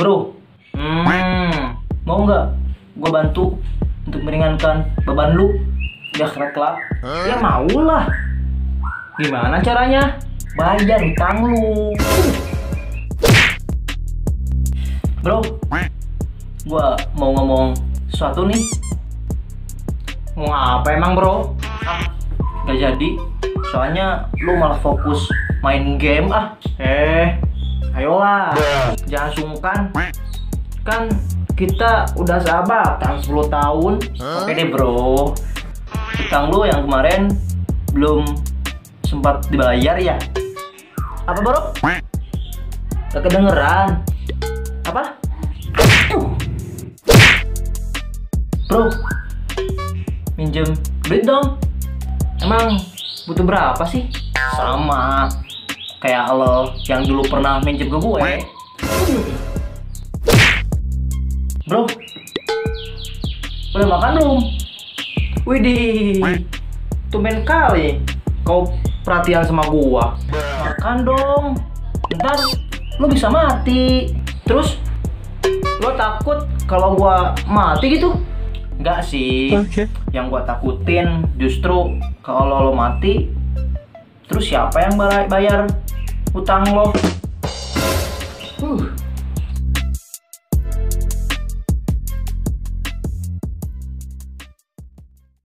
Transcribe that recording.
Bro, mau nggak gue bantu untuk meringankan beban lu? Ya lah. Ya mau lah. Gimana caranya? Bayar utang lu. Bro, gue mau ngomong sesuatu nih. Ngomong apa emang bro? Gak jadi. Soalnya lu malah fokus main game ah. Ayolah, jangan sungkan. Kan kita udah sahabatan 10 tahun. Oke deh bro. Utang lu yang kemarin belum sempat dibayar ya? Apa bro? Gak kedengeran. Apa? Bro, minjem duit dong. Emang butuh berapa sih? Sama kayak lo yang dulu pernah minjem ke gue. Bro, udah makan belum? Widih, tumben kali kau perhatian sama gua. Makan dong, ntar lo bisa mati. Terus lo takut kalau gua mati gitu? Enggak sih. Yang gua takutin justru kalau lo mati, terus siapa yang bayar utang lo?